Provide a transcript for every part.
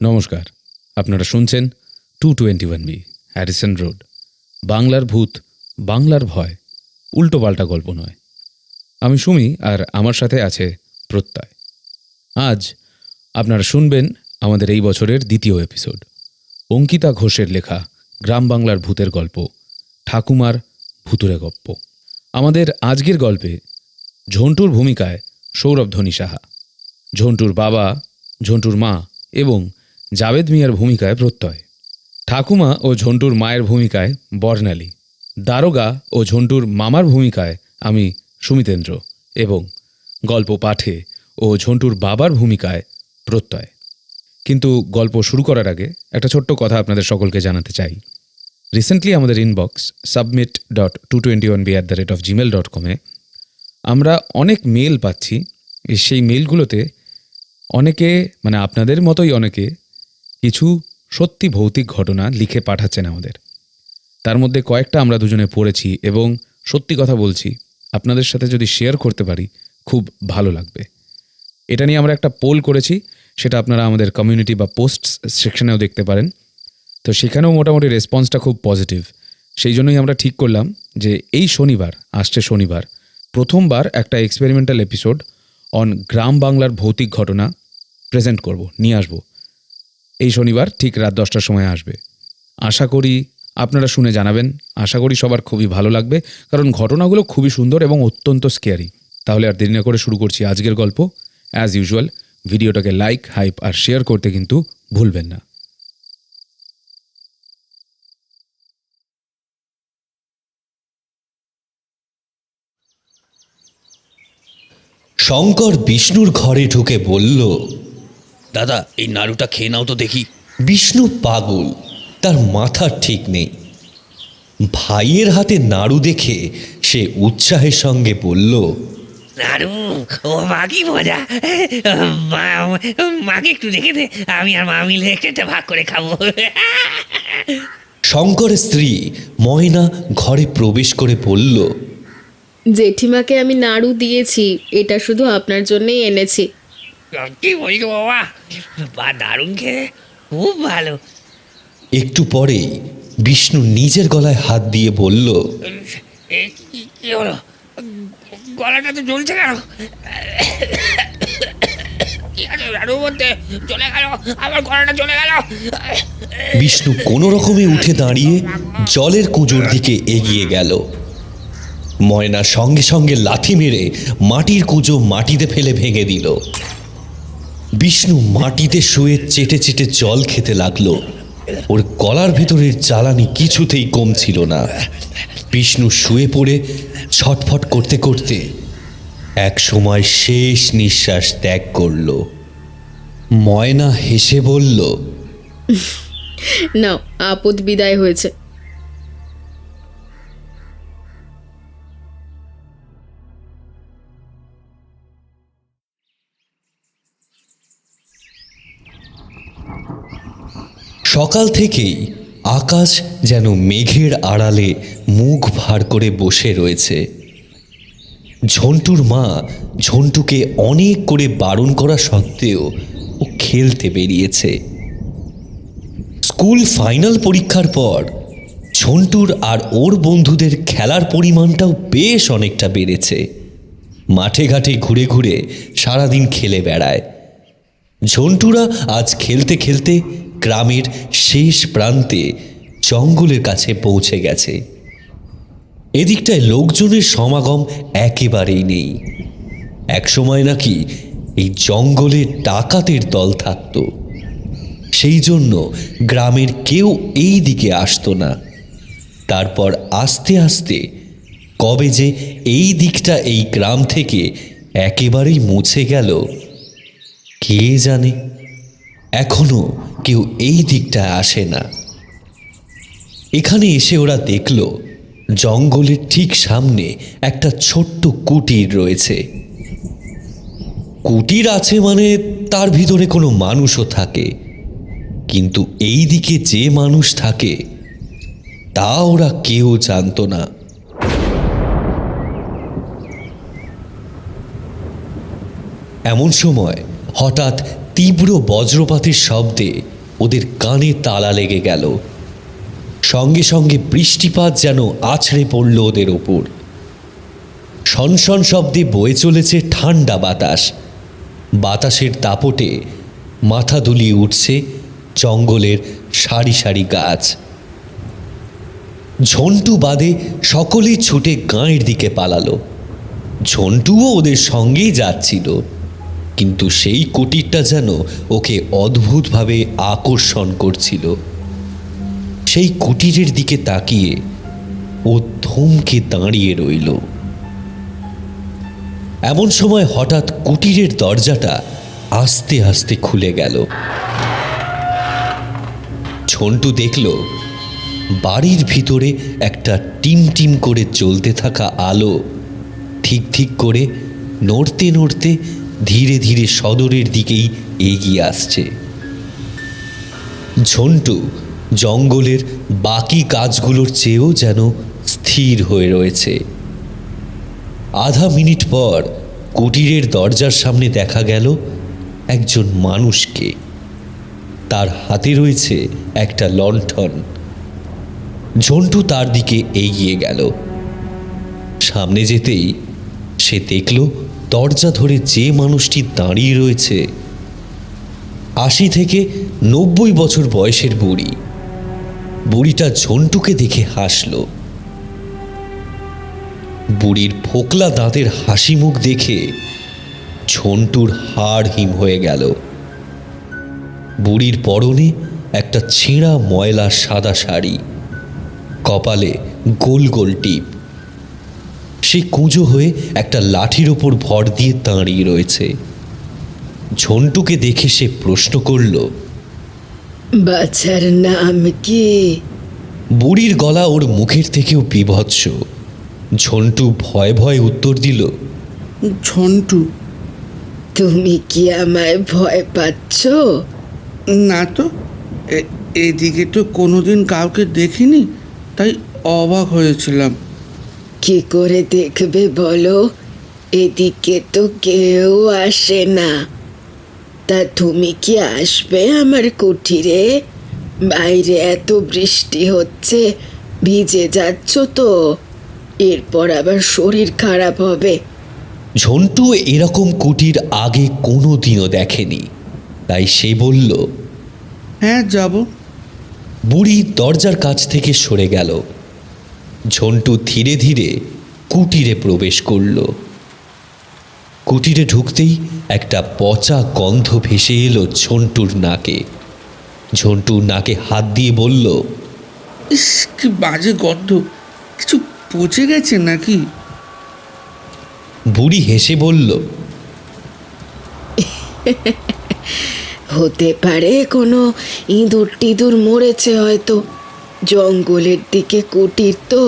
নমস্কার, আপনারা শুনছেন 221B হ্যারিসন রোড। বাংলার ভূত, বাংলার ভয়, উল্টোপাল্টা গল্প নয়। আমি সুমি, আর আমার সাথে আছে প্রত্যয়। আজ আপনারা শুনবেন আমাদের এই বছরের দ্বিতীয় এপিসোড, অঙ্কিতা ঘোষের লেখা গ্রাম বাংলার ভূতের গল্প ঠাকুমার ভুতুরে গপ্প। আমাদের আজকের গল্পে ঝন্টুর ভূমিকায় সৌরভধ্বনি সাহা, ঝন্টুর বাবা, ঝন্টুর মা এবং জাভেদ মিয়ার ভূমিকায় প্রত্যয়, ঠাকুমা ও ঝন্টুর মায়ের ভূমিকায় বর্ণালী, দারোগা ও ঝন্টুর মামার ভূমিকায় আমি সুমিতেন্দ্র এবং গল্প পাঠে ও ঝন্টুর বাবার ভূমিকায় প্রত্যয়। কিন্তু গল্প শুরু করার আগে একটা ছোট্ট কথা আপনাদের সকলকে জানাতে চাই। রিসেন্টলি আমাদের ইনবক্স submit.221b@gmail.com-এ আমরা অনেক মেল পাচ্ছি। সেই মেলগুলোতে অনেকে, মানে আপনাদের মতোই অনেকে, কিছু সত্যি ভৌতিক ঘটনা লিখে পাঠাচ্ছেন আমাদের। তার মধ্যে কয়েকটা আমরা দুজনে পড়েছি এবং সত্যি কথা বলছি, আপনাদের সাথে যদি শেয়ার করতে পারি খুব ভালো লাগবে। এটা নিয়ে আমরা একটা পোল করেছি, সেটা আপনারা আমাদের কমিউনিটি বা পোস্ট সেকশনেও দেখতে পারেন। তো সেখানেও মোটামুটি রেসপন্সটা খুব পজিটিভ। সেই জন্যই আমরা ঠিক করলাম যে এই শনিবার, আসছে শনিবার, প্রথমবার একটা এক্সপেরিমেন্টাল এপিসোড অন গ্রাম বাংলার ভৌতিক ঘটনা প্রেজেন্ট করব, নিয়ে আসব। এই শনিবার ঠিক রাত 10টার সময় আসবে। আশা করি আপনারা শুনে জানাবেন। আশা করি সবার খুবই ভালো লাগবে, কারণ ঘটনাগুলো খুবই সুন্দর এবং অত্যন্ত স্কেয়ারি। তাহলে আর দেরি না করে শুরু করছি আজকের গল্প। অ্যাজ ইউজুয়াল ভিডিওটাকে লাইক, হাইপ আর শেয়ার করতে কিন্তু ভুলবেন না। শঙ্কর বিষ্ণুর ঘরে ঢুকে বলল, দাদা এই নাড়ুটা খেয়ে নাও তো দেখি। বিষ্ণু পাগল, তার মাথার ঠিক নেই। ভাইয়ের হাতে নাড়ু দেখে সে উৎসাহের সঙ্গে বলল, নাড়ু, ও মা কি মজা! মাকে একটু দেখে দে, আমি আর মা মিলে একটা ভাগ করে খাবো। শঙ্করের স্ত্রী ময়না ঘরে প্রবেশ করে বলল, জেঠিমাকে আমি নাড়ু দিয়েছি, এটা শুধু আপনার জন্যই এনেছি। কি বলছো বাবা? বা দারুণ খেয়ে, খুব ভালো। একটু পরেই বিষ্ণু নিজের গলায় হাত দিয়ে বলল, কি হলো? গলাটা তো জ্বলছে কেন? কি আছে নাড়ুর মধ্যে? চলে গেল, আমার গলাটা চলে গেল। বিষ্ণু কোনো রকমে উঠে দাঁড়িয়ে জলের কুঁজোর দিকে এগিয়ে গেল। ময়না সঙ্গে সঙ্গে লাথি মেরে মাটির কুঁজো মাটিতে ফেলে ভেঙে দিল। বিষ্ণু মাটিতে শুয়ে চেটে চেটে জল খেতে লাগলো। ওর গলার ভেতরের জ্বালানি কিছুতেই কমছিল না। বিষ্ণু শুয়ে পড়ে ছটফট করতে করতে এক সময় শেষ নিঃশ্বাস ত্যাগ করল। ময়না হেসে বলল, নাও, আপদ বিদায় হয়েছে। সকাল থেকেই আকাশ যেন মেঘের আড়ালে মুখ ভার করে বসে রয়েছে। ঝন্টুর মা ঝন্টুকে অনেক করে বারণ করা সত্ত্বেও ও খেলতে বেরিয়েছে। স্কুল ফাইনাল পরীক্ষার পর ঝন্টুর আর ওর বন্ধুদের খেলার পরিমাণটাও বেশ অনেকটা বেড়েছে। মাঠে ঘাটে ঘুরে ঘুরে সারাদিন খেলে বেড়ায়। ঝন্টুরা আজ খেলতে খেলতে গ্রামের শেষ প্রান্তে জঙ্গলের কাছে পৌঁছে গেছে। এদিকটায় লোকজনের সমাগম একেবারেই নেই। একসময় নাকি এই জঙ্গলে ডাকাতের দল থাকত, সেই জন্য গ্রামের কেউ এই দিকে আসতো না। তারপর আস্তে আস্তে কবে যে এই দিকটা এই গ্রাম থেকে একেবারেই মুছে গেল কে জানে। এখনো কেউ এই দিকটায় আসে না। এখানে এসে ওরা দেখল জঙ্গলের ঠিক সামনে একটা ছোট্ট কুটির রয়েছে। কুটির আছে মানে তার ভিতরে কোনো মানুষও থাকে, কিন্তু এই দিকে যে মানুষ থাকে তা ওরা কেউ জানতো না। এমন সময় হঠাৎ তীব্র বজ্রপাতের শব্দে ওদের কানে তালা লেগে গেল। সঙ্গে সঙ্গে বৃষ্টিপাত যেন আছড়ে পড়ল ওদের ওপর। শনশন শব্দে বয়ে চলেছে ঠান্ডা বাতাস। বাতাসের দাপটে মাথা দুলিয়ে উঠছে জঙ্গলের সারি সারি গাছ। ঝন্টু বাদে সকলেই ছুটে গাঁয়ের দিকে পালালো। ঝন্টুও ওদের সঙ্গেই যাচ্ছিল, কিন্তু সেই কুটিরটা যেন ওকে অদ্ভুতভাবে আকর্ষণ করছিল। সেই কুটিরের দিকে তাকিয়ে ও থমকে দাঁড়িয়ে রইল। এমন সময় হঠাৎ কুটিরের দরজাটা আস্তে আস্তে খুলে গেল। ঝন্টু দেখল বাড়ির ভিতরে একটা টিম টিম করে জ্বলতে থাকা আলো ঠিক ঠিক করে নড়তে নড়তে ধীরে ধীরে সদরের দিকেই এগিয়ে আসছে। ঝন্টু জঙ্গলের বাকি কাজগুলোর চেয়েও যেন স্থির হয়ে রয়েছে। আধা মিনিট পর কুটিরের দরজার সামনে দেখা গেল একজন মানুষকে। তার হাতে রয়েছে একটা লণ্ঠন। ঝন্টু তার দিকে এগিয়ে গেল। সামনে যেতেই সে দেখল দরজা ধরে যে মানুষটি দাঁড়িয়ে রয়েছে ৮০ থেকে ৯০ বছর বয়সের বুড়ি। বুড়িটা ঝন্টুকে দেখে হাসল। বুড়ির ফোকলা দাঁতের হাসি মুখ দেখে ঝন্টুর হাড় হিম হয়ে গেল। বুড়ির পরনে একটা ছেঁড়া ময়লা সাদা শাড়ি, কপালে গোল গোল টিপ। সে কুঁজো হয়ে একটা লাঠির ওপর ভর দিয়ে দাঁড়িয়ে রয়েছে। ঝন্টুকে দেখে সে প্রশ্ন করল, বাচ্চার নাম কি? বুড়ির গলা ওর মুখের থেকেও বীভৎস। ঝন্টু ভয়ে ভয়ে উত্তর দিল, ঝন্টু। তুমি কি আমায় ভয় পাচ্ছ? না তো, এদিকে তো কোনোদিন কাউকে দেখিনি, তাই অবাক হয়েছিলাম। কি করে দেখবে বলো, এদিকে তো কেউ আসে না। তা তুমি কি আসবে আমার কুঠিরে? বাইরে এত বৃষ্টি হচ্ছে, ভিজে যাচ্ছ তো, এরপর আবার শরীর খারাপ হবে। ঝন্টু এরকম কুটির আগে কোনো দিনও দেখেনি, তাই সে বলল, হ্যাঁ, যাব। বুড়ি দরজার কাছ থেকে সরে গেল। ঝন্টু ধীরে ধীরে কুটিরে প্রবেশ করল। কুটিরে ঢুকতেই একটা পচা গন্ধ ভেসে এলো ঝন্টুর নাকে। ঝন্টু নাকে হাত দিয়ে বলল, ইস, কি বাজে গন্ধ! কিছু পচে গেছে নাকি? বুড়ি হেসে বলল, হতে পারে কোনো ইঁদুর টিঁদুর মরেছে হয়তো। জঙ্গলের দিকে কুটির তো,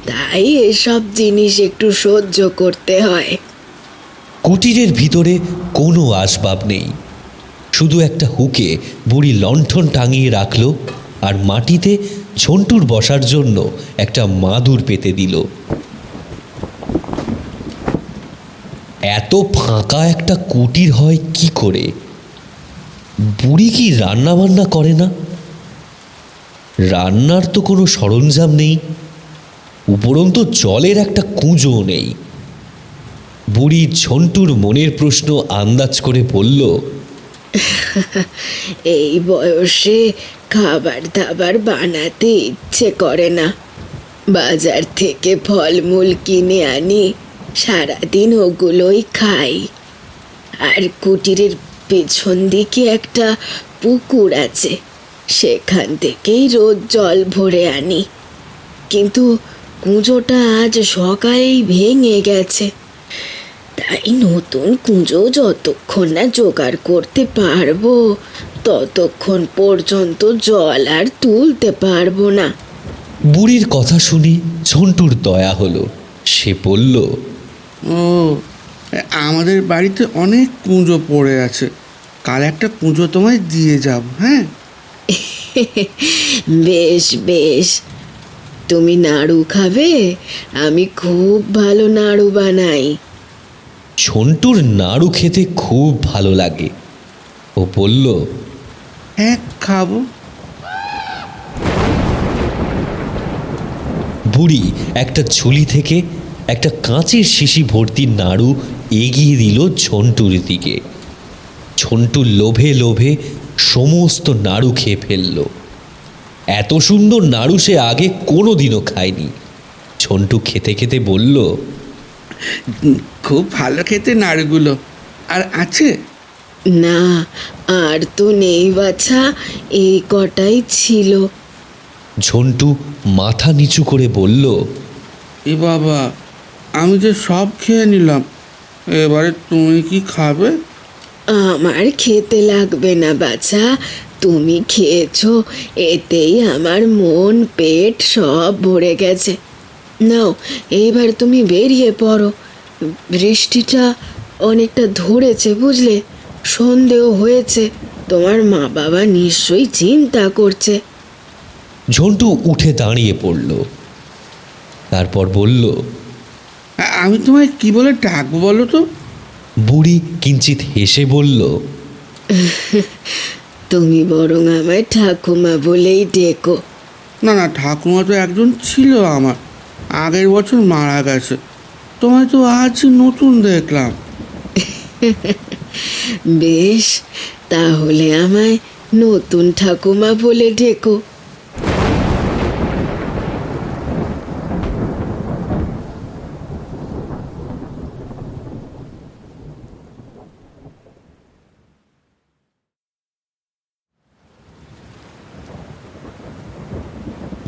তাই এসব জিনিস একটু সহ্য করতে হয়। কুটিরের ভিতরে কোনো আসবাব নেই, শুধু একটা হুকে বুড়ি লণ্ঠন টাঙিয়ে রাখল আর মাটিতে ঝন্টুর বসার জন্য একটা মাদুর পেতে দিল। এত ফাঁকা একটা কুটির হয় কি করে? বুড়ি কি রান্না বান্না করে না? রান্নার তো কোনো সরঞ্জাম নেই, উপরন্তু জলের একটা কুঁজোও নেই। বুড়ি ঝন্টুর মনের প্রশ্ন আন্দাজ করে বলল, এই বয়সে খাবার দাবার বানাতে ইচ্ছে করে না। বাজার থেকে ফলমূল কিনে আনি, সারাদিন ওগুলোই খাই। আর কুটিরের পেছন দিকে একটা পুকুর আছে, সেখান থেকেই রোজ জল ভরে আনি। কিন্তু কুঁজোটা আজ সকালেই ভেঙে গেছে, তাই নতুন কুঁজো যতক্ষণ না জোগাড় করতে পারবো ততক্ষণ পর্যন্ত জল আর তুলতে পারবো না। বুড়ির কথা শুনে ঝন্টুর দয়া হলো। সে বলল, ও, আমাদের বাড়িতে অনেক কুঁজো পড়ে আছে, কাল একটা কুঁজো তোমায় দিয়ে যাব। হ্যাঁ, বেশ বেশ, তুমি নাড়ু খাবে? আমি খুব ভালো নাড়ু বানাই। ঝন্টুর নাড়ু খেতে খুব ভালো লাগে। ও বলল, হ্যাঁ, খাবো। বুড়ি একটা ঝুলি থেকে একটা কাঁচের শিশি ভর্তি নাড়ু এগিয়ে দিল ঝন্টুর দিকে। ঝন্টু লোভে লোভে সমস্ত নাড়ু খেয়ে ফেলল। এত সুন্দর নাড়ু সে আগে কোনোদিনও খায়নি। ঝন্টু খেতে খেতে বলল, খুব ভালো খেতে নাড়ুগুলো। আর আছে? না, আর তো নেই বাছা, এই কটাই ছিল। ঝন্টু মাথা নিচু করে বলল, এ বাবা, আমি যে সব খেয়ে নিলাম, এবারে তুমি কি খাবে? আমার খেতে লাগবে না বাছা, তুমি খেয়েছো, এতেই আমার মন পেট সব ভরে গেছে। নাও, এইবার তুমি বেরিয়ে পড়ো। বৃষ্টিটা অনেকটা ধরেছে বুঝলে, সন্ধেও হয়েছে, তোমার মা বাবা নিশ্চয়ই চিন্তা করছে। ঝন্টু উঠে দাঁড়িয়ে পড়ল। তারপর বলল, আমি তোমায় কি বলে ডাকবো বলো তো? বুড়ি কিঞ্চিত হেসে বলল, তুমি বরং আমায় ঠাকুমা বলেই ডেকো। না না, ঠাকুমা তো একজন ছিল আমার, আগের বছর মারা গেছে। তোমায় তো আজ নতুন দেখলাম। বেশ, তাহলে আমায় নতুন ঠাকুমা বলে ডেকো।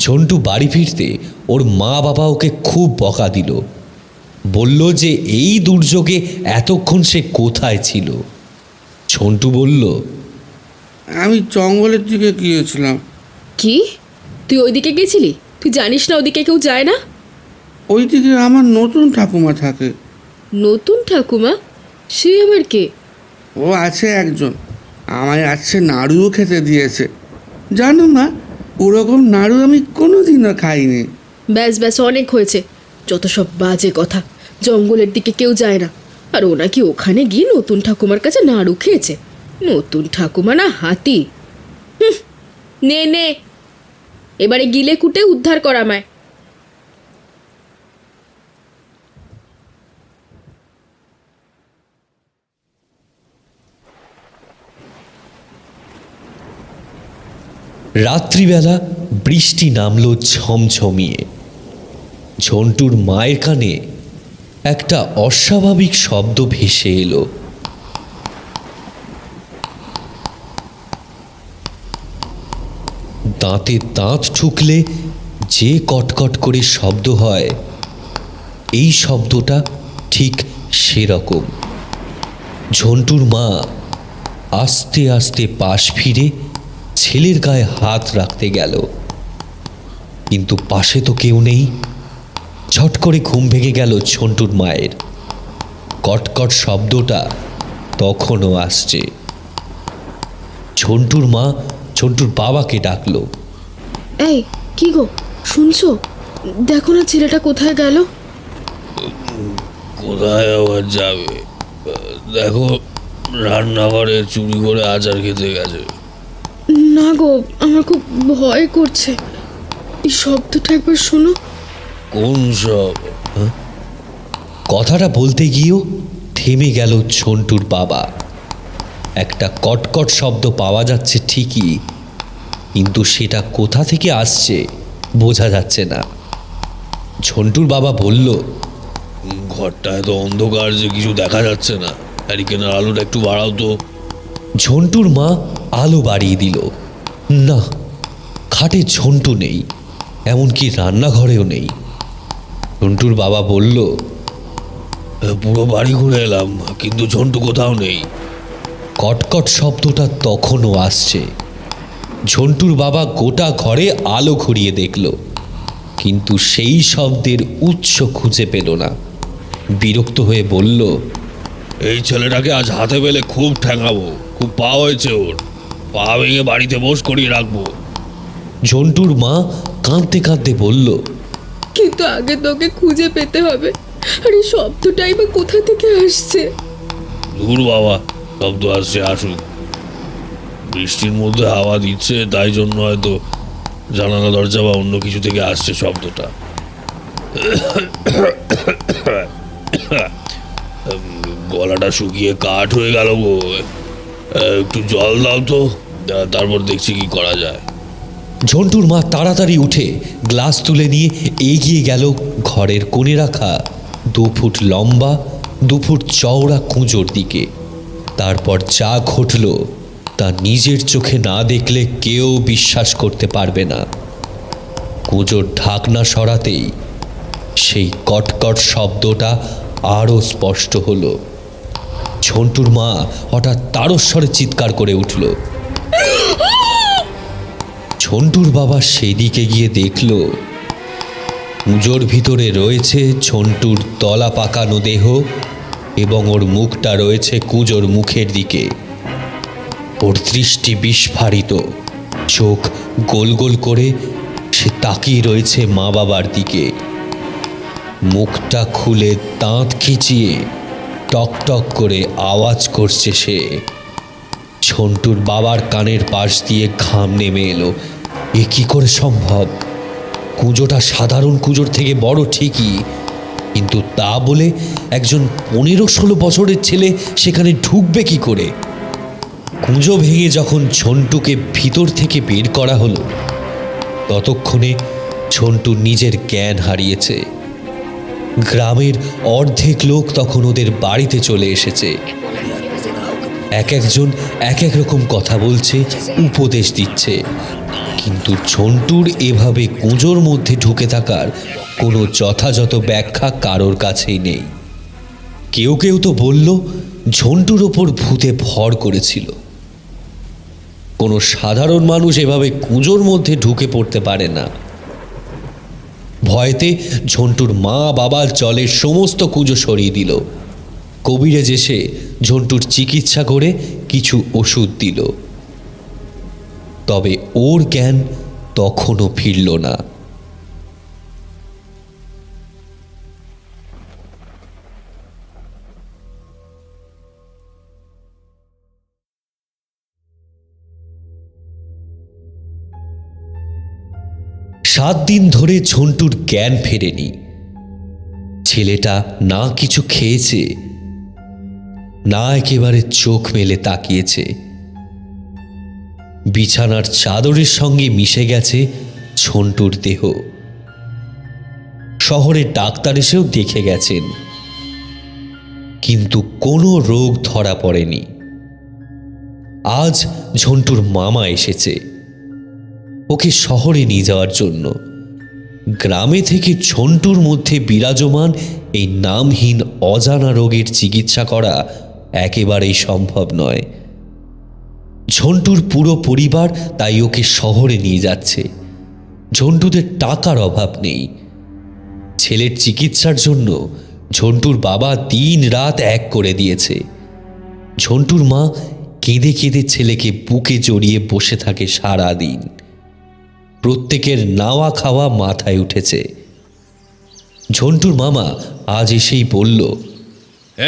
ঝন্টু বাড়ি ফিরতে ওর মা বাবা ওকে খুব বকা দিল। বলল যে এই দুর্যোগে এতক্ষণ সে কোথায় ছিল। ঝন্টু বলল, আমি জঙ্গলের দিকে গিয়েছিলাম। কি, তুই ওইদিকে গেছিলি? তুই জানিস না ওদিকে কেউ যায় না? ওই দিকে আমার নতুন ঠাকুমা থাকে। নতুন ঠাকুমা? সে আবার কে? ও আছে একজন, আমায় আজকে নাড়ুও খেতে দিয়েছে। জানো মা, ওরকম নাড়ু আমি কোনোদিনও খাইনি। ব্যাস ব্যাস, অনেক হয়েছে, যত সব বাজে কথা। জঙ্গলের দিকে কেউ যায় না, আর ও নাকি ওখানে গিয়ে নতুন ঠাকুমার কাছে নাড়ু খেয়েছে। নতুন ঠাকুমা না হাতি। হুঁ, নে নে, এবারে গিলে কুটে উদ্ধার কর আমায়। রাত্রিবেলা বৃষ্টি নামলো ঝমঝমিয়ে। ঝন্টুর মায়ের কানে একটা অস্বাভাবিক শব্দ ভেসে এলো। দাঁতে দাঁত ঠুকলে যে কটকট করে শব্দ হয়, এই শব্দটা ঠিক সেরকম। ঝন্টুর মা আস্তে আস্তে পাশ ফিরে ছেলের গায়ে হাত রাখতে গেল, কিন্তু পাশে তো কেউ নেই। ঝট করে ঘুম ভেঙে গেল ঝন্টুর মায়ের। কটকট শব্দটা তখনও আসছে। ঝন্টুর মা ঝন্টুর বাবাকে ডাকলো। এই, কি গো, শুনছো? দেখো না ছেলেটা কোথায় গেল। কোথায় আবার যাবে? দেখো, রান্নাঘরে চুরি করে আচার খেতে গেছে। না গো, আমার খুব ভয় করছে। এই শব্দটা একবার শোনো। কোন সব? কথাটা বলতে গিয়েও থেমে গেল ঝন্টুর বাবা। একটা কটকট শব্দ পাওয়া যাচ্ছে ঠিকই, কিন্তু সেটা কোথা থেকে আসছে বোঝা যাচ্ছে না। ঝন্টুর বাবা বলল, ঘরটা এত অন্ধকার যে কিছু দেখা যাচ্ছে না। হ্যারিকেনের আলোটা একটু বাড়াও তো। ঝন্টুর মা আলো বাড়িয়ে দিল। না, খাটে ঝন্টু নেই, এমনকি রান্নাঘরেও নেই। ঝন্টুর বাবা বলল, পুরো বাড়ি ঘুরে এলাম, কিন্তু ঝন্টু কোথাও নেই। কটকট শব্দটা তখনও আসছে। ঝন্টুর বাবা গোটা ঘরে আলো ঘুরিয়ে দেখল, কিন্তু সেই শব্দের উৎস খুঁজে পেল না। বিরক্ত হয়ে বলল, এই ছেলেটাকে আজ হাতে পেলে খুব ঠ্যাঙাবো। খুব পা হয়েছে ওর, পা ভেঙে বাড়িতে বোস করিয়ে রাখবো। ঝন্টুর মা কাঁদতে কাঁদতে বলল, কিন্তু আগে তোকে খুঁজে পেতে হবে। আর এই শব্দটাই বা কোথা থেকে আসছে? দূর বাবা, শব্দ আসছে আসুক। বৃষ্টির মধ্যে হাওয়া দিচ্ছে, তাই জন্য হয়তো জানালা দরজা বা অন্য কিছু থেকে আসছে শব্দটা। গলাটা শুকিয়ে কাঠ হয়ে গেল গো। একটু জল দাও তো, তারপর দেখছি কি করা যায়। ঝন্টুর মা তাড়াতাড়ি উঠে গ্লাস তুলে নিয়ে এগিয়ে গেল ঘরের কোণে রাখা 2 ফুট লম্বা 2 ফুট চওড়া কুঁজোর দিকে। তারপর যা ঘটল তা নিজের চোখে না দেখলে কেউ বিশ্বাস করতে পারবে না। কুঁজোর ঢাকনা সরাতেই সেই কটকট শব্দটা আরও স্পষ্ট হলো। ঝন্টুর মা হঠাৎ তারস্বরে চিৎকার করে উঠল। ঝন্টুর বাবা সেদিকে গিয়ে দেখল কুঁজোর ভিতরে রয়েছে ঝন্টুর তলা পাকানো দেহ এবং ওর মুখটা রয়েছে কুঁজোর মুখের দিকে। ওর দৃষ্টি বিস্ফারিত, চোখ গোল গোল করে সে তাকিয়ে রয়েছে মা বাবার দিকে। মুখটা খুলে দাঁত খিচিয়ে টক টক করে আওয়াজ করছে সে। ঝন্টুর বাবার কানের পাশ দিয়ে ঘাম নেমে এলো। এ কি করে সম্ভব? কুঁজোটা সাধারণ কুঁজোর থেকে বড় ঠিকই, কিন্তু তা বলে একজন 15-16 বছরের ছেলে সেখানে ঢুকবে কি করে? কুঁজো ভেঙে যখন ঝন্টুকে ভিতর থেকে বের করা হলো, ততক্ষণে ঝন্টু নিজের জ্ঞান হারিয়েছে। গ্রামের অর্ধেক লোক তখন ওদের বাড়িতে চলে এসেছে। এক একজন এক এক রকম কথা বলছে, উপদেশ দিচ্ছে, কিন্তু ঝন্টুর এভাবে কুঁজোর মধ্যে ঢুকে থাকার কোনো যথাযথ ব্যাখ্যা কারোর কাছেই নেই। কেউ কেউ তো বলল ঝন্টুর ওপর ভূতে ভর করেছিল। কোনো সাধারণ মানুষ এভাবে কুঁজোর মধ্যে ঢুকে পড়তে পারে না। ভয়তে ঝন্টুর মা বাবা জলের সমস্ত কুঁজো সরিয়ে দিল। কবিরাজ এসে ঝন্টুর চিকিৎসা করে কিছু ওষুধ দিল, তবে ওর জ্ঞান তখনও ফিরল না। সাত দিন ধরে ঝন্টুর জ্ঞান ফেরেনি। ছেলেটা না কিছু খেয়েছে, না একেবারে চোখ মেলে তাকিয়েছে। বিছানার চাদরের সঙ্গে মিশে গেছে ঝন্টুর দেহ। শহরের ডাক্তার এসেও দেখে গেছেন, কিন্তু কোনো রোগ ধরা পড়েনি। আজ ঝন্টুর মামা এসেছে ওকে শহরে নিয়ে যাওয়ার জন্য। গ্রামে থেকে ঝন্টুর মধ্যে বিরাজমান এই নামহীন অজানা রোগের চিকিৎসা করা একেবারেই সম্ভব নয়। ঝন্টুর পুরো পরিবার তাই ওকে শহরে নিয়ে যাচ্ছে। ঝন্টুদের টাকার অভাব নেই। ছেলের চিকিৎসার জন্য ঝন্টুর বাবা দিন রাত এক করে দিয়েছে। ঝন্টুর মা কেঁদে কেঁদে ছেলেকে বুকে জড়িয়ে বসে থাকে সারা দিন। প্রত্যেকের নাওয়া খাওয়া মাথায় উঠেছে। ঝন্টুর মামা আজ এসেই বলল,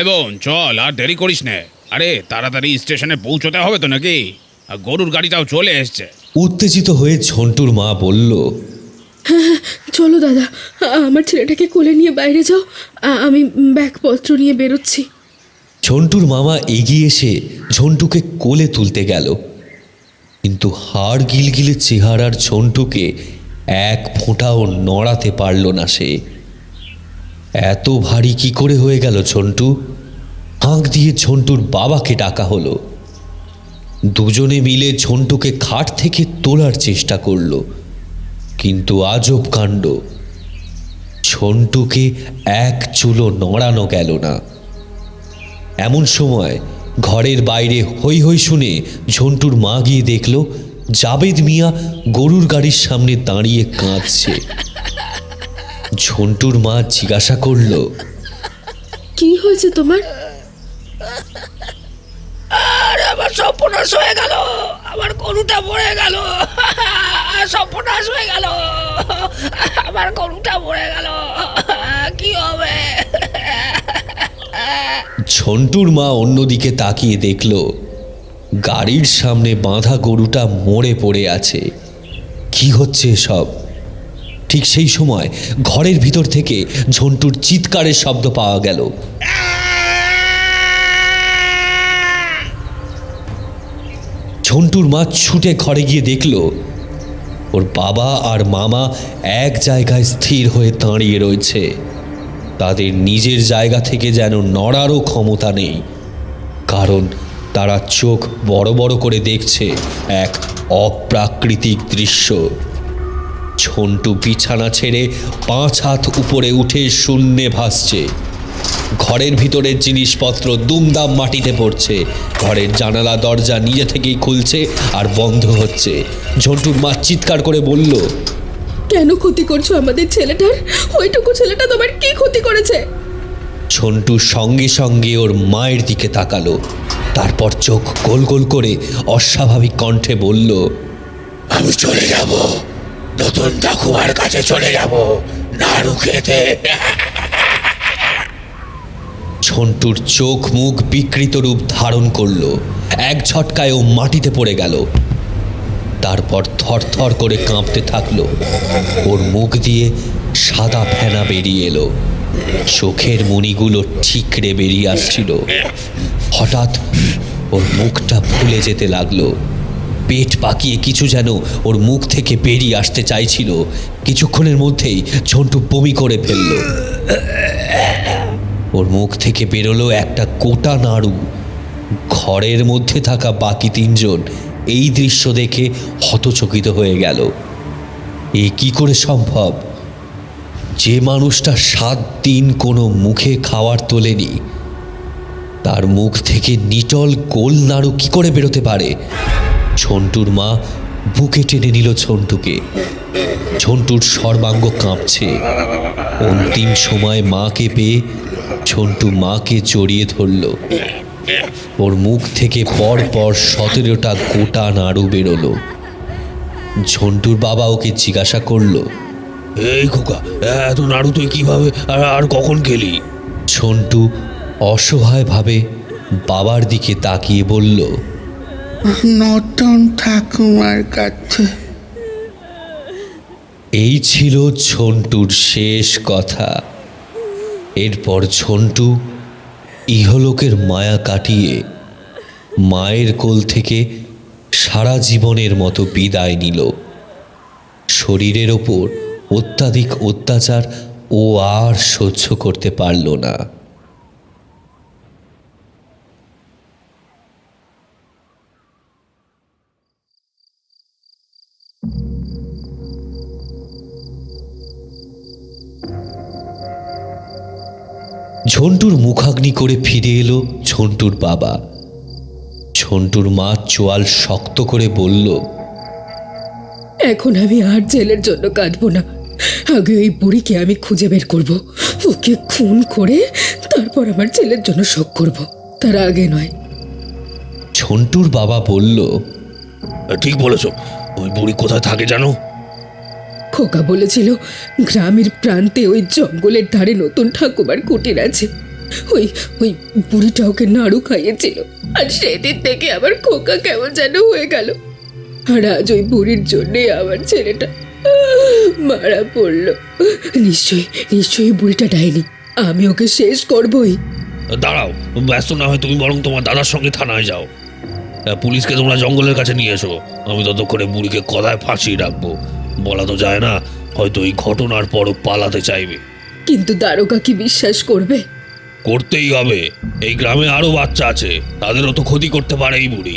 বোন চল, আর দেরি করিস নে। আরে তাড়াতাড়ি স্টেশনে পৌঁছতে হবে তো নাকি? আর গরুর গাড়িটাও চলে এসছে। উত্তেজিত হয়ে ঝন্টুর মা বলল, চলো দাদা, আমার ছেলেটাকে কোলে নিয়ে বাইরে যাও, আমি ব্যাগপত্র নিয়ে বেরোচ্ছি। ঝন্টুর মামা এগিয়ে এসে ঝন্টুকে কোলে তুলতে গেল, কিন্তু হাড় গিলগিলে চেহারার ঝন্টুকে এক ফোঁটাও নড়াতে পারল না সে। এত ভারী কি করে হয়ে গেল ঝন্টু? হাঁক দিয়ে ঝন্টুর বাবাকে ডাকা হলো। দুজনে মিলে ঝন্টুকে খাট থেকে তোলার চেষ্টা করল, কিন্তু আজব কাণ্ড, ঝন্টুকে এক চুলো নড়ানো গেল না। এমন সময় ঘরের বাইরে হৈ হৈ শুনে ঝন্টুর মা গিয়ে দেখল জাবেদ মিয়া গরুর গাড়ির সামনে দাঁড়িয়ে কাঁদছে। ঝন্টুর মা জিজ্ঞাসা করল, কি হয়েছে তোমার? আমার সর্বনাশ হয়ে গেল, আমার গরুটা মরে গেল, সর্বনাশ হয়ে গেল, আমার গরুটা মরে গেল, কি হবে? ঝন্টুর মা অন্যদিকে তাকিয়ে দেখল গাড়ির সামনে বাঁধা গরুটা মরে পড়ে আছে। কি হচ্ছে সব? ঠিক সেই সময় ঘরের ভিতর থেকে ঝন্টুর চিৎকারের শব্দ পাওয়া গেল। ঝন্টুর মা ছুটে ঘরে গিয়ে দেখল ওর বাবা আর মামা এক জায়গায় স্থির হয়ে দাঁড়িয়ে রয়েছে। তাদের নিজের জায়গা থেকে যেন নড়ারও ক্ষমতা নেই, কারণ তারা চোখ বড় বড় করে দেখছে এক অপ্রাকৃতিক দৃশ্য। ঝন্টু বিছানা ছেড়ে 5 হাত উপরে উঠে শূন্যে ভাসছে। ঘরের ভিতরের জিনিসপত্র দুমদাম মাটিতে পড়ছে। ঘরের জানালা দরজা নিজে থেকেই খুলছে আর বন্ধ হচ্ছে। ঝন্টুর মা চিৎকার করে বলল, কেন ক্ষতি করছো আমাদের ছেলেটার? ওইটুকু ছেলেটা তোমার কি ক্ষতি করেছে? ঝন্টু সঙ্গে সঙ্গে ওর মায়ের দিকে তাকালো। তারপর চোখ গোল গোল করে অস্বাভাবিক কণ্ঠে বলল, আমি চলে যাব, নতুন ঠাকুমার কাছে চলে যাব নাড়ু খেতে। ঝন্টুর চোখ মুখ বিকৃত রূপ ধারণ করলো। এক ঝটকায় ও মাটিতে পড়ে গেল। তারপর থরথর করে কাঁপতে থাকলো। ওর মুখ দিয়ে সাদা ফেনা বেরিয়ে এলো। চোখের মণিগুলো ঠিকরে বেরিয়ে আসছিল। হঠাৎ ওর মুখটা ফুলে যেতে লাগলো। পেট পাকিয়ে কিছু যেন ওর মুখ থেকে বেরিয়ে আসতে চাইছিল। কিছুক্ষণের মধ্যেই ঝন্টু বমি করে ফেলল। ওর মুখ থেকে বেরোলো একটা গোটা নাড়ু। ঘরের মধ্যে থাকা বাকি 3 জন এই দৃশ্য দেখে হতচকিত হয়ে গেল। এ কি করে সম্ভব? যে মানুষটা 7 দিন কোনো মুখে খাওয়ার তোলেনি, তার মুখ থেকে নিটল গোল নাড়ু কি করে বেরোতে পারে? ঝন্টুর মা বুকে টেনে নিল ঝন্টুকে। ঝন্টুর সর্বাঙ্গ কাঁপছে। অন্তিম সময় মাকে পেয়ে ঝন্টু মাকে জড়িয়ে ধরল। ওর মুখ থেকে পর পর 17টা গোটা নাড়ু বেরোলো। ঝন্টুর বাবা ওকে জিজ্ঞাসা করলো, এই খোকা, এত নাড়ু তুই কিভাবে আর কখন খেলি? ঝন্টু অসহায়ভাবে বাবার দিকে তাকিয়ে বলল, নতুন ঠাকুমার কাছে। এই ছিল ঝন্টুর শেষ কথা। এরপর ঝন্টু ইহলোকের মায়া কাটিয়ে মায়ের কোল থেকে সারা জীবনের মতো বিদায় নিল। শরীরের ওপর অত্যাধিক অত্যাচার ও আর সহ্য করতে পারল না। ঝন্টুর মুখাগ্নি করে ফিরে এলো ঝন্টুর বাবা। ঝন্টুর মা চোয়াল শক্ত করে বলল, এখন আমি আর জেলের জন্য কাঁদবো না। আগে ওই বুড়িকে আমি খুঁজে বের করব, ওকে খুন করে তারপর আমার ছেলের জন্য শোক করব, তার আগে নয়। ঝন্টুর বাবা বলল, ঠিক বলেছ। ওই বুড়ি কোথায় থাকে জানো? খোকা বলেছিল গ্রামের প্রান্তে ওই জঙ্গলের ধারে নতুন ঠাকুমার কুটির আছে। ওই ওই বুড়িটা ওকে নাড়ু খাইয়েছিল, আর সেদিন থেকে আমার খোকা কেমন যেন হয়ে গেল। আর আজ ওই বুড়ির জন্যে আমার ছেলেটা মারা পড়লো। নিশ্চয়ই নিশ্চয়ই বুড়িটা ডাইনি। আমি ওকে শেষ করবই। দাঁড়াও, ব্যস্ত না হয় তুমি বরং তোমার দাদার সঙ্গে থানায় যাও। পুলিশকে তোমরা জঙ্গলের কাছে নিয়ে এসো। আমি ততক্ষণে বুড়িকে কথায় ফাঁসিয়ে রাখবো। বলা তো যায় না, হয়তো এই ঘটনার পরও পালাতে চাইবে। কিন্তু দারোগা কি বিশ্বাস করবে? করতেই হবে। এই গ্রামে আরো বাচ্চা আছে, তাদেরও তো ক্ষতি করতে পারে এই বুড়ি।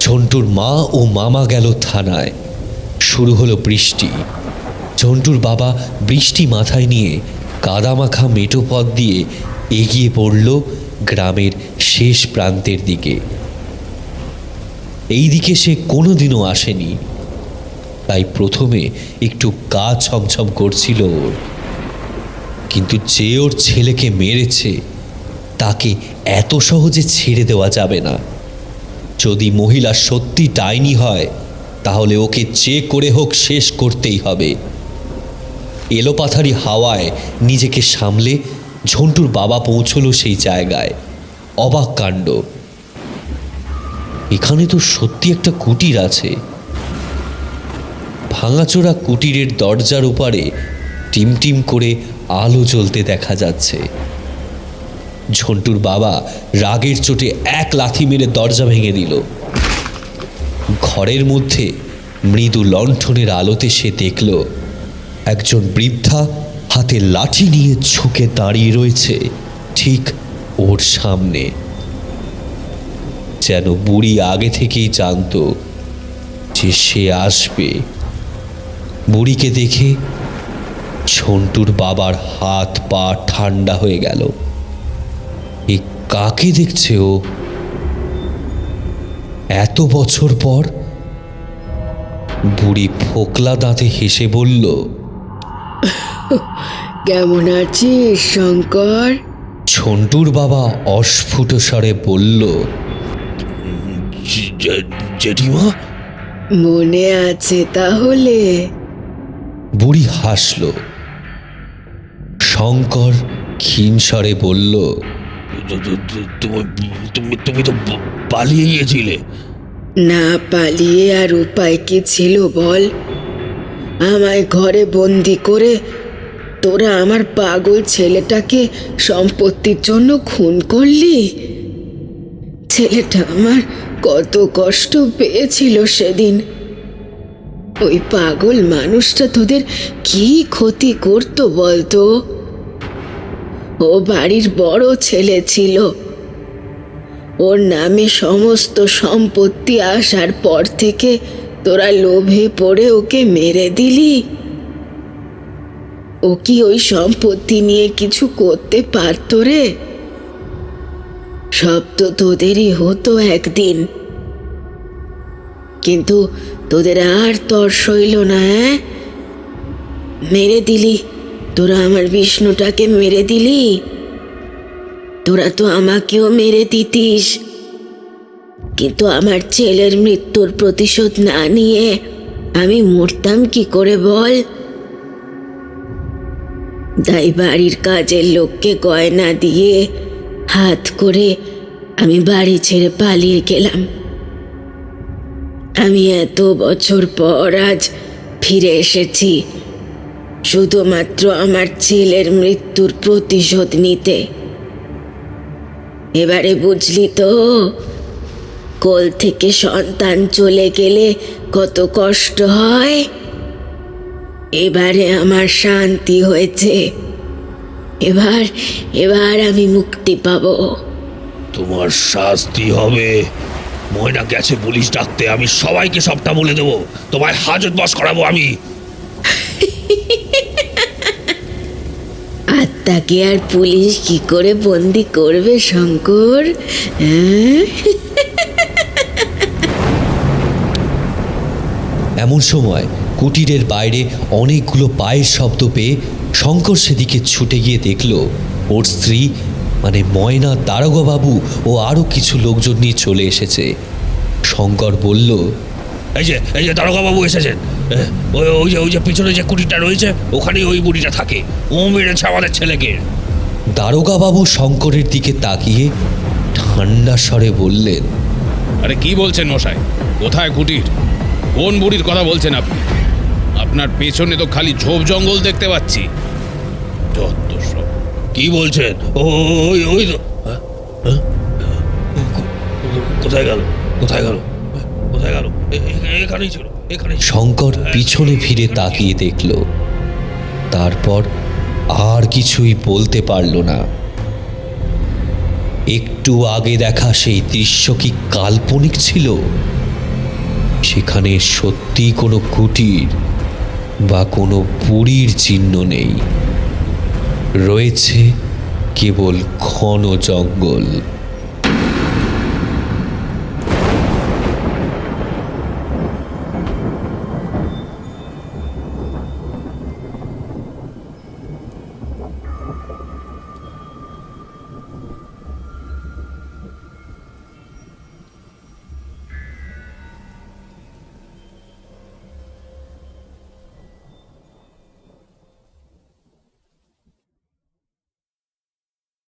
ঝন্টুর মা ও মামা গেল থানায়। শুরু হলো বৃষ্টি। ঝন্টুর বাবা বৃষ্টি মাথায় নিয়ে কাদামাখা মেঠো পথ দিয়ে এগিয়ে পড়ল গ্রামের শেষ প্রান্তের দিকে। এই দিকে সে কোনোদিনও আসেনি, তাই প্রথমে একটু গা ছমছম করছিল ওর। কিন্তু যে ওর ছেলেকে মেরেছে তাকে এত সহজে ছেড়ে দেওয়া যাবে না। যদি মহিলা সত্যি ডাইনি হয় তাহলে ওকে যে করে হোক শেষ করতেই হবে। এলোপাথারি হাওয়ায় নিজেকে সামলে ঝন্টুর বাবা পৌঁছলো সেই জায়গায়। অবাক কাণ্ড, এখানে তো সত্যি একটা কুটির আছে। ভাঙাচোরা কুটিরের দরজার ওপারে টিমটিম করে আলো জ্বলতে দেখা যাচ্ছে। ঝন্টুর বাবা রাগের চোটে এক লাথি মেরে দরজা ভেঙে দিল। ঘরের মধ্যে মৃদু লণ্ঠনের আলোতে সে দেখল একজন বৃদ্ধা হাতে লাঠি নিয়ে ঝুঁকে দাঁড়িয়ে রয়েছে ঠিক ওর সামনে। যেন বুড়ি আগে থেকেই জানতো যে সে আসবে। বুড়িকে দেখে ঝন্টুর বাবার হাত পা ঠান্ডা হয়ে গেল। এ কাকে দেখছে ও? এত বছর পর? বুড়ি ফোকলা দাঁতে হেসে বলল, কেমন আছিস শঙ্কর? ঝন্টুর বাবা অস্ফুট স্বরে বলল, জেঠিমা, মনে আছে তাহলে? বুড়ি হাসল। শঙ্কর ক্ষীণ স্বরে বলল, তুমি তো পালিয়ে গিয়েছিলে। না পালিয়ে আর উপায় কি ছিল বল? আমায় ঘরে বন্দি করে তোরা আমার পাগল ছেলেটাকে সম্পত্তির জন্য খুন করলি। ছেলেটা আমার কত কষ্ট পেয়েছিল সেদিন। ওই পাগল মানুষটা তোদের কি ক্ষতি করতো বলতো? ও বাড়ির বড় ছেলে ছিল। ওর নামে সমস্ত সম্পত্তি আসার পর থেকে তোরা লোভে পড়ে ওকে মেরে দিলি। ও কি ওই সম্পত্তি নিয়ে কিছু করতে পারতো রে? সব তো তোদেরই হতো একদিন, কিন্তু তোদের আর তর সইল না। মেরে দিলি তোরা আমার বিষ্ণুটাকে, মেরে দিলি। তোরা তো আমাকেও মেরে দিতিস, কিন্তু আমার ছেলের মৃত্যুর প্রতিশোধ না নিয়ে আমি মরতাম কি করে বল? তাই বাড়ির কাজের লোককে গয়না দিয়ে হাত করে আমি বাড়ি ছেড়ে পালিয়ে গেলাম। আমি এত বছর পর আজ ফিরে এসেছি শুধুমাত্র আমার ছেলের মৃত্যুর প্রতিশোধ নিতে। এবারে বুঝলি তো, কোল থেকে সন্তান চলে গেলে কত কষ্ট হয়। এবারে আমার শান্তি হয়েছে। এবার আমি মুক্তি পাবো। তোমার শাস্তি হবে। ময়না গেছে পুলিশ ডাকতে, আমি সবাইকে সবটা বলে দেবো। তোমায় হাজত বাস করাবো আমি। আত্মাকে আর পুলিশ কি করে বন্দি করবে শঙ্কর? এমন সময় কুটিরের বাইরে অনেকগুলো পায়ের শব্দ পেয়ে শঙ্কর সেদিকে ছুটে গিয়ে দেখল ওর স্ত্রী মানে ময়না, দারোগাবাবু ও আরও কিছু লোকজন নিয়ে চলে এসেছে। শঙ্কর বলল, এই যে দারোগাবাবু এসেছেন। ওই যে পিছনে যে কুটিরটা রয়েছে ওখানেই ওই বুড়িটা থাকে। ও মেরেছে আমাদের ছেলেকে। দারোগাবাবু শঙ্করের দিকে তাকিয়ে ঠান্ডা স্বরে বললেন, আরে কি বলছেন মশাই? কোথায় কুটির? কোন বুড়ির কথা বলছেন আপনি? আপনার পেছনে তো খালি ঝোপ জঙ্গল দেখতে পাচ্ছি। যত সব। কি বলছেন? ওই তো। কোথায় গেল? এখানেই ছিল, এখানে। শঙ্কর পিছনে ফিরে তাকিয়ে দেখল, তারপর আর কিছুই বলতে পারল না। একটু আগে দেখা সেই দৃশ্য কি কাল্পনিক ছিল? সেখানে সত্যি কোনো কুটির বা কোনো বুড়ির চিহ্ন নেই, রয়েছে কেবল ঘন জঙ্গল।